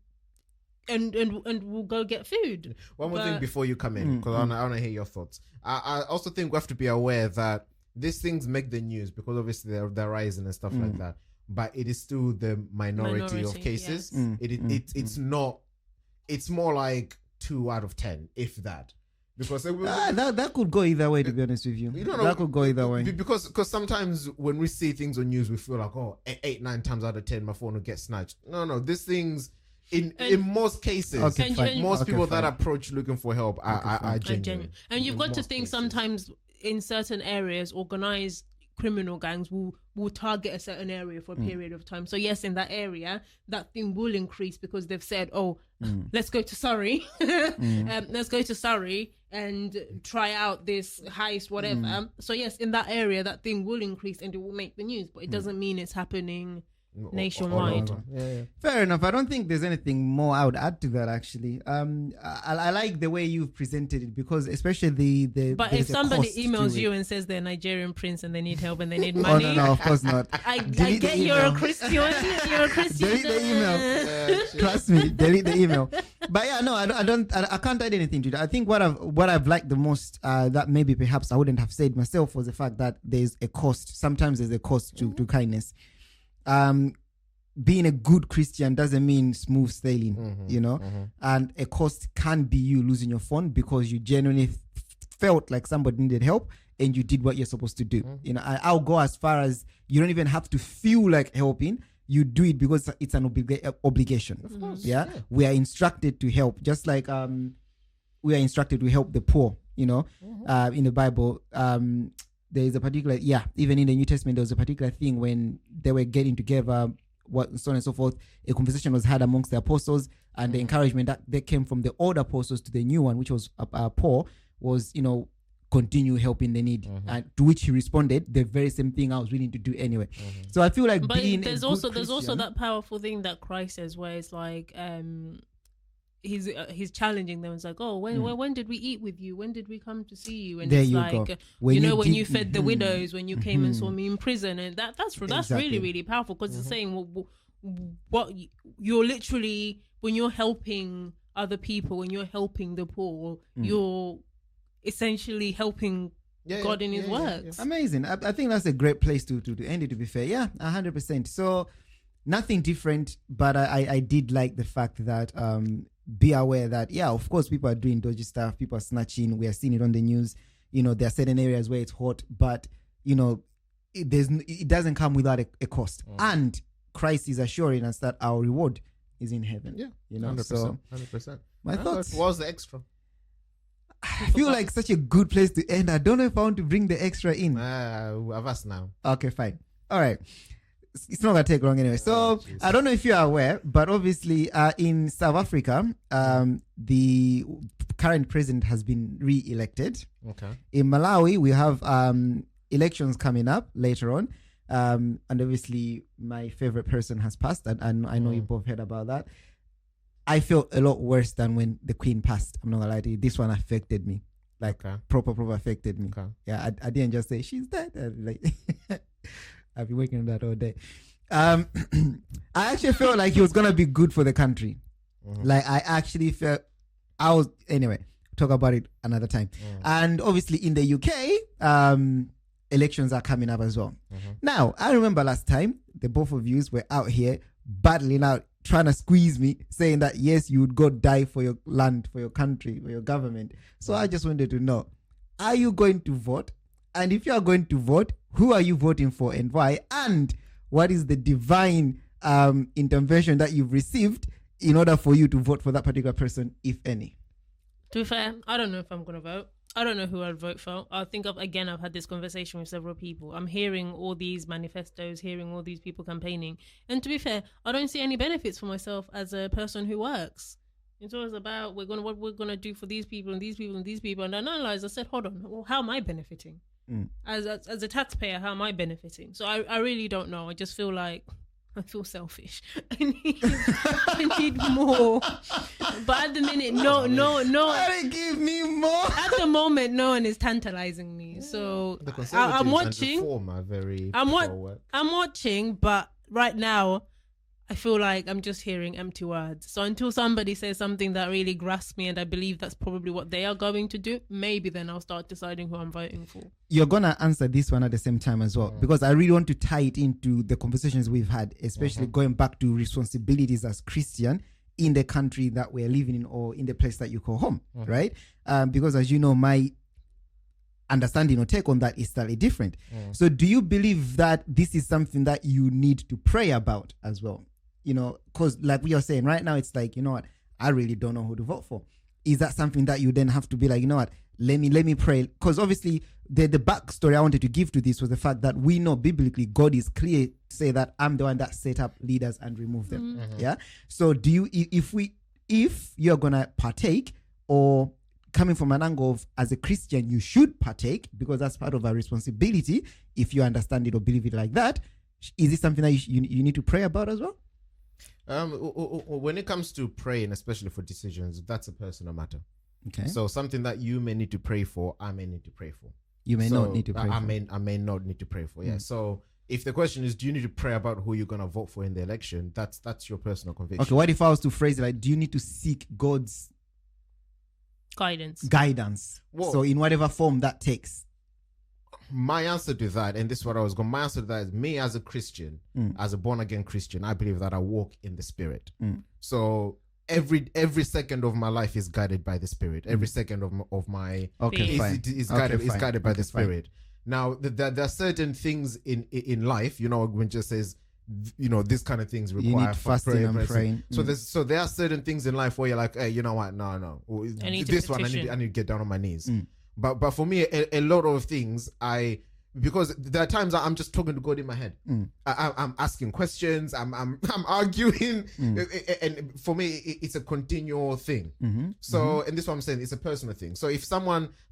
we'll go get food. One more thing before you come in, because I want to hear your thoughts. I also think we have to be aware that these things make the news because obviously they're rising and stuff like that. But it is still the minority of cases. Yes. It's not. It's more like 2 out of 10, if that. Because that could go either way. To be honest with you, that could go either way. Because sometimes when we see things on news, we feel like 8-9 times out of 10 my phone will get snatched. No, these things. In most cases, most people that approach looking for help are genuine. And you've got to think sometimes in certain areas, organized criminal gangs will target a certain area for a period of time. So yes, in that area, that thing will increase because they've said, let's go to Surrey. Let's go to Surrey and try out this heist, whatever. So yes, in that area, that thing will increase and it will make the news, but it doesn't mean it's happening nationwide. Yeah. Fair enough. I don't think there's anything more I would add to that, actually. I like the way you've presented it, because especially But if somebody emails you and says they're Nigerian prince and they need help and they need money, oh no, of course not. I get you're a Christian. You're a Christian. Delete the email. Trust me, delete the email. But yeah, no, I can't add anything to that. I think what I've liked the most, that maybe perhaps I wouldn't have said myself, was the fact that there's a cost. Sometimes there's a cost to kindness. Being a good Christian doesn't mean smooth sailing, you know, and a cost can be you losing your phone because you genuinely felt like somebody needed help and you did what you're supposed to do. You know, I'll go as far as you don't even have to feel like helping. You do it because it's an obligation. Of course, yeah, we are instructed to help, just like we are instructed to help the poor. You know, in the Bible, there is a particular, even in the New Testament, there was a particular thing when they were getting together, so on and so forth. A conversation was had amongst the apostles, and the encouragement that they came from the old apostles to the new one, which was Paul, was, you know, continue helping the need. And to which he responded, the very same thing I was willing to do anyway. So I feel like, but being there's a good also Christian, that powerful thing that Christ says, where it's like, he's challenging them. It's like, oh, when did we eat with you? When did we come to see you? And there it's you like, go. when you fed the widows, when you came and saw me in prison, and that's Exactly. really, really powerful, because it's saying what you're literally, when you're helping other people, when you're helping the poor, you're essentially helping God in His works. Amazing. I think that's a great place to end it, to be fair. 100%. So nothing different, but I did like the fact that be aware that, of course, people are doing dodgy stuff, people are snatching, we are seeing it on the news. You know, there are certain areas where it's hot, but, you know, it doesn't come without a cost. And Christ is assuring us that our reward is in heaven. Yeah, you know, 100%, so 100%. My thoughts. What was the extra? I feel like such a good place to end. I don't know if I want to bring the extra in. Of us now. Okay, fine. All right. It's not going to take long anyway. So I don't know if you are aware, but obviously in South Africa, the current president has been re-elected. Okay. In Malawi, we have elections coming up later on. And obviously my favorite person has passed, and I know you both heard about that. I felt a lot worse than when the Queen passed. I'm not gonna lie to you. This one affected me, like proper affected me. Okay. Yeah, I didn't just say she's dead. Like I've been working on that all day. I actually felt like he was gonna be good for the country. Like I actually felt anyway. Talk about it another time. And obviously in the UK, elections are coming up as well. Now, I remember last time the both of you were out here battling out, trying to squeeze me, saying that yes, you would go die for your land, for your country, for your government. So I just wanted to know, are you going to vote? And if you are going to vote, who are you voting for and why? And what is the divine intervention that you've received in order for you to vote for that particular person, if any? To be fair, I don't know if I'm going to vote. I don't know who I'd vote for. I think I've had this conversation with several people. I'm hearing all these manifestos, hearing all these people campaigning. And to be fair, I don't see any benefits for myself as a person who works. It's always about what we're gonna do for these people and these people and these people. And I analyzed, I said, hold on, well, how am I benefiting? As a taxpayer, how am I benefiting? So I really don't know. I just feel like I feel selfish. I need more. But at the minute, no. Give me more. At the moment, no one is tantalizing me. So I'm watching. I'm watching, but right now, I feel like I'm just hearing empty words. So until somebody says something that really grasps me, and I believe that's probably what they are going to do, maybe then I'll start deciding who I'm voting for. You're going to answer this one at the same time as well, because I really want to tie it into the conversations we've had, especially going back to responsibilities as Christian in the country that we're living in, or in the place that you call home, right? Because as you know, my understanding or take on that is slightly different. So do you believe that this is something that you need to pray about as well? You know, because like we are saying right now, it's like, you know what, I really don't know who to vote for. Is that something that you then have to be like, you know what, let me pray? Because obviously the backstory I wanted to give to this was the fact that we know biblically God is clear to say that I'm the one that set up leaders and remove them. Yeah. So do you, if you're gonna partake, or coming from an angle of, as a Christian, you should partake because that's part of our responsibility, if you understand it or believe it like that, Is this something that you need to pray about as well? When it comes to praying, especially for decisions, that's a personal matter. Okay. So something that you may need to pray for, I may need to pray for. You may not need to pray. I may not need to pray for. Yeah. So if the question is, do you need to pray about who you're gonna vote for in the election? That's your personal conviction. Okay. What if I was to phrase it like, do you need to seek God's guidance? Well, so in whatever form that takes. My answer to that, and this is what I was going. My answer to that is, me as a Christian, as a born again Christian, I believe that I walk in the Spirit. So every second of my life is guided by the Spirit. Every second of my is guided by the Spirit. Now there are certain things in life, when it just says, this kind of things require you need fasting and praying. So there are certain things in life where you're like, hey, you know what? No, this one I need to get down on my knees. But for me, a lot of things because there are times I'm just talking to God in my head. I'm asking questions. I'm arguing, and for me, it's a continual thing. So, and this is what I'm saying, it's a personal thing. So, if there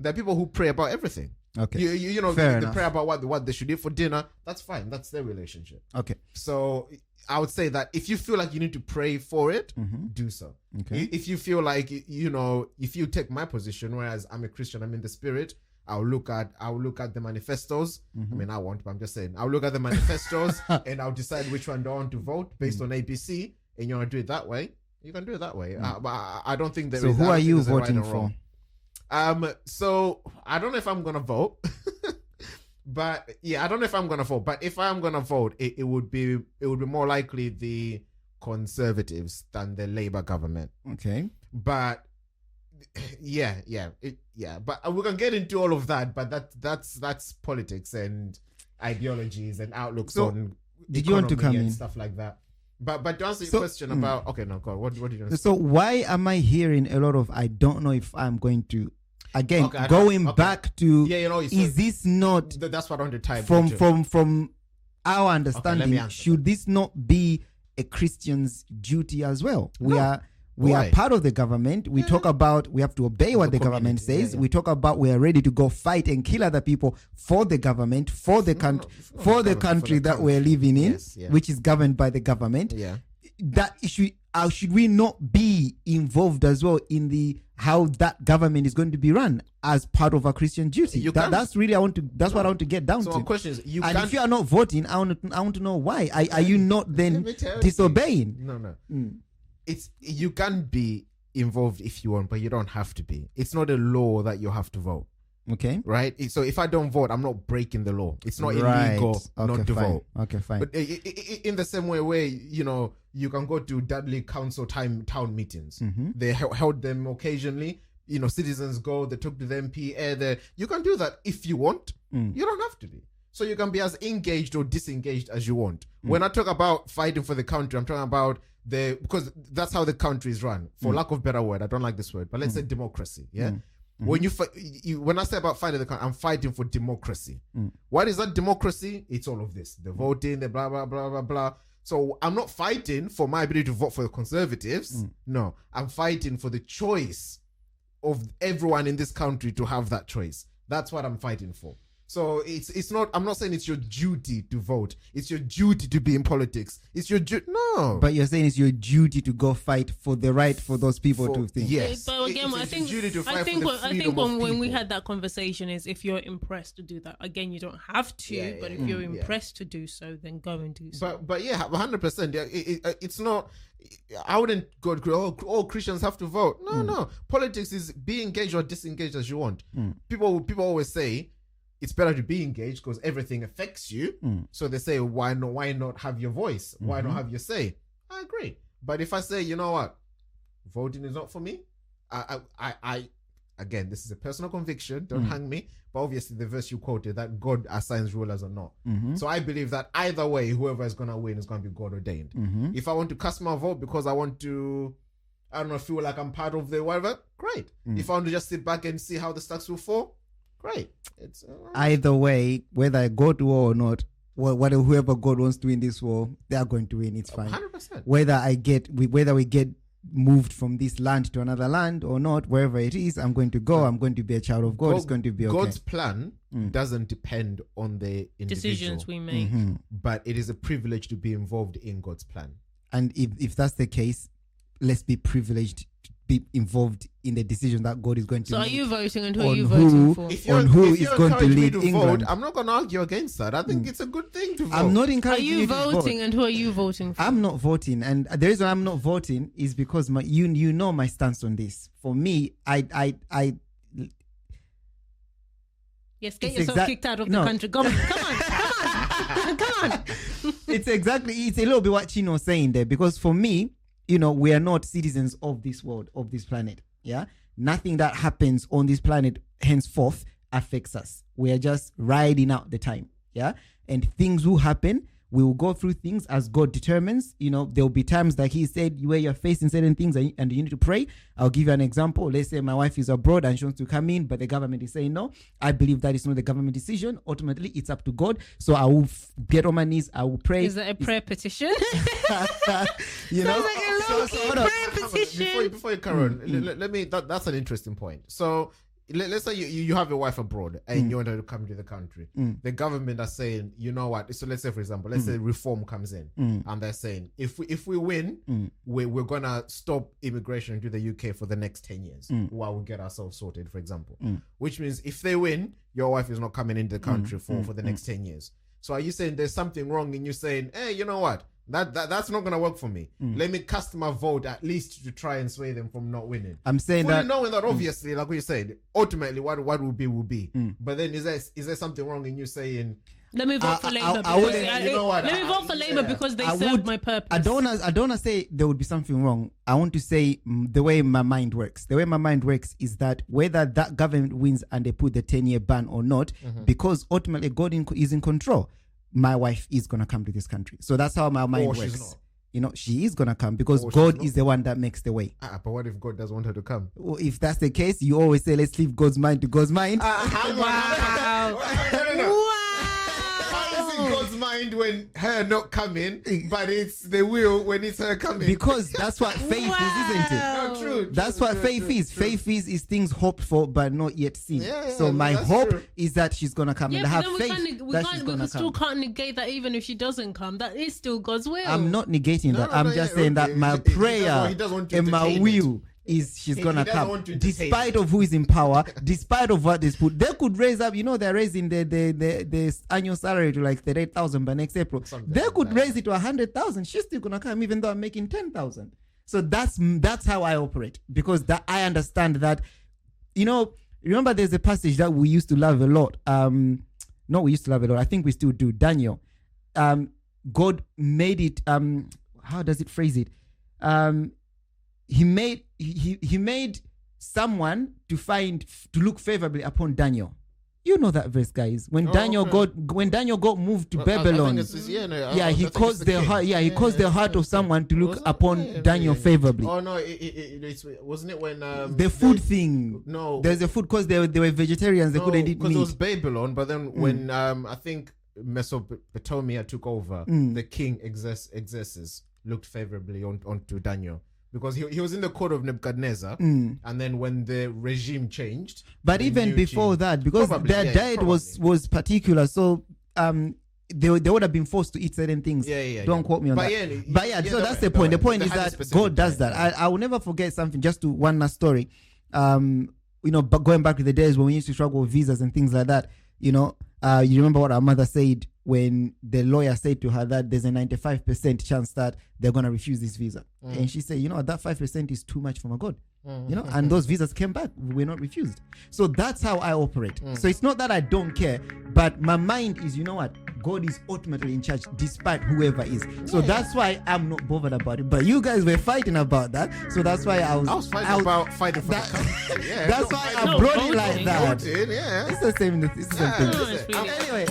are people who pray about everything. Okay, they pray about what they should eat for dinner. That's fine. That's their relationship. Okay. So, I would say that if you feel like you need to pray for it, do so. Okay. If you feel like, if you take my position, whereas I'm a Christian, I'm in the Spirit, I'll look at the manifestos. I mean, I won't, but I'm just saying, I'll look at the manifestos and I'll decide which one I want to vote based on ABC. And you want to do it that way, you can do it that way. But I don't think there is. So who are you voting for? So I don't know if I'm gonna vote. But yeah, I don't know if I'm gonna vote. But if I'm gonna vote, it would be more likely the Conservatives than the Labour government. Okay. But But we can get into all of that. But that's politics and ideologies and outlooks on. Did you want to come in? Stuff like that? But to answer your question about God, what did you say? So why am I hearing a lot of I don't know if I'm going to? Again, going back to is this not? That's what I want to type from our understanding. Should this not be a Christian's duty as well? We are part of the government. We talk about we have to obey what the government says. We talk about we are ready to go fight and kill other people for the government, for the country that we're living in, which is governed by the government. Yeah. That issue. Should we not be involved as well in how that government is going to be run as part of a Christian duty? That's really what I want to get down to. So my question is, if you are not voting, I want to know why. Are you not then disobeying? No. You can be involved if you want, but you don't have to be. It's not a law that you have to vote. Okay. Right? So if I don't vote, I'm not breaking the law. It's not illegal not to vote. Okay, fine. But in the same way, you can go to Dudley Council town meetings. They held them occasionally. Citizens go, they talk to the MP. You can do that if you want. You don't have to be. So you can be as engaged or disengaged as you want. When I talk about fighting for the country, I'm talking about because that's how the country is run. For lack of a better word, I don't like this word, but let's say democracy. Yeah. When I say about fighting the country, I'm fighting for democracy. What is that democracy? It's all of this: the voting, the blah blah blah blah blah. So I'm not fighting for my ability to vote for the Conservatives. No, I'm fighting for the choice of everyone in this country to have that choice. That's what I'm fighting for. So it's not. I'm not saying it's your duty to vote. It's your duty to be in politics. It's your no. But you're saying it's your duty to go fight for the right for those people to think. Yes. But again, I think when we had that conversation is if you're impressed to do that. Again, you don't have to, but if you're impressed to do so, then go and do so. But yeah, 100%. Yeah, it's not. I wouldn't go. All Christians have to vote. No. Politics is be engaged or disengaged as you want. People always say it's better to be engaged because everything affects you. So they say, why not have your voice? Why not have your say? I agree. But if I say, you know what, voting is not for me, I again, this is a personal conviction. Don't hang me. But obviously the verse you quoted, that God assigns rulers or not. So I believe that either way, whoever is going to win is going to be God ordained. If I want to cast my vote because I want to, I don't know, feel like I'm part of the whatever, great. If I want to just sit back and see how the stocks will fall, great. It's either way, whether I go to war or not, whoever God wants to win this war, they are going to win. It's fine. 100%. Whether we get moved from this land to another land or not, wherever it is, I'm going to go. I'm going to be a child of God. It's going to be okay. God's plan doesn't depend on the individual. Decisions we make. But it is a privilege to be involved in God's plan. And if that's the case, let's be privileged to be involved in the decision that God is going to So make. are you voting, and who are on you who- voting for? If who if is going to encourage me lead England. vote, I'm not going to argue against that. I think it's a good thing to vote. I'm not Are encouraging you you to vote. voting, and who are you voting for? I'm not voting, and the reason I'm not voting is because you know my stance on this. For me, I Yes, get It's yourself kicked out of the country. Come on. it's a little bit what Chino was saying there, because for me, we are not citizens of this world, of this planet. Yeah, nothing that happens on this planet henceforth affects us. We are just riding out the time. Yeah, and things will happen. We will go through things as God determines. There'll be times like he said where you're facing certain things and you need to pray. I'll give you an example. Let's say my wife is abroad and she wants to come in, but the government is saying no. I believe that is not the government decision. Ultimately, it's up to God. So I will get on my knees. I will pray. Is that a prayer petition? you know, Sounds like a low-key hold on. prayer petition. Before you carry on, let me. That's an interesting point. So let's say you have your wife abroad and you want her to come to the country. The government are saying, you know what? So let's say, for example, let's say reform comes in, and they're saying if we win, we're gonna stop immigration to the UK for the next 10 years while we get ourselves sorted, for example. Which means if they win, your wife is not coming into the country for the next 10 years. So are you saying there's something wrong in you saying, hey, you know what? That's not gonna work for me. Let me cast my vote at least to try and sway them from not winning. I'm saying Fully that knowing that obviously, like we said, ultimately what will be. But then is there something wrong in you saying, Let me vote for Labour. Let me vote for Labour because they serve my purpose. I don't want to say there would be something wrong. I want to say the way my mind works. The way my mind works is that whether that government wins and they put the 10-year ban or not, because ultimately God is in control, my wife is going to come to this country. So that's how my mind works. She's not. She is going to come because Or she's God not. is the one that makes the way. But what if God doesn't want her to come? Well, if that's the case, you always say, let's leave God's mind to God's mind. Wow. How is it God's mind when her not coming, but it's the will when it's her coming? Because that's what faith is, isn't it? No, true. That's what faith is. Faith is things hoped for but not yet seen. Yeah, so my that's hope true. is that she's gonna come, and I Yeah, have but then faith we that she's gonna still come. can't negate that even if she doesn't come. That is still God's will. I'm not negating that. I'm just yeah, saying that okay. my He doesn't prayer want to and my entertain will is she's gonna doesn't come, want to entertain despite of who is in power, despite of what they put. They could raise up. They're raising the annual salary to like 38,000 by next April. Something They like could that. raise it to 100,000. She's still gonna come, even though I'm making 10,000. So that's how I operate, because that I understand that. Remember, there's a passage that we used to love a lot. No, we used to love a lot. I think we still do. Daniel. God made it. How does it phrase it? He made someone to look favorably upon Daniel. You know that verse, guys. When Daniel got moved to Babylon, he caused the heart. Yeah, he caused the heart of someone to look upon Daniel favorably. Oh no, wasn't it when The food thing. No, There's a food because they were vegetarians. They couldn't eat because it was meat. Babylon. But then when I think Mesopotamia took over, the king Xerxes looked favorably onto Daniel. Because he was in the court of Nebuchadnezzar, and then when the regime changed, But even before that, because their diet was particular, so they would have been forced to eat certain things. Don't quote me on that. But so that's the point. The point is that God does that. I will never forget something. Just to one last story. But going back to the days when we used to struggle with visas and things like that. You remember what our mother said when the lawyer said to her that there's a 95% chance that they're going to refuse this visa. And she said, that 5% is too much for my God. And those visas came back. We're not refused. So that's how I operate. So it's not that I don't care, but my mind is, God is ultimately in charge despite whoever is. So that's why I'm not bothered about it. But you guys were fighting about that. So that's why I was fighting about fighting for the country. That's why I brought it like that. Yeah. It's the same thing. No, it's really- Anyway.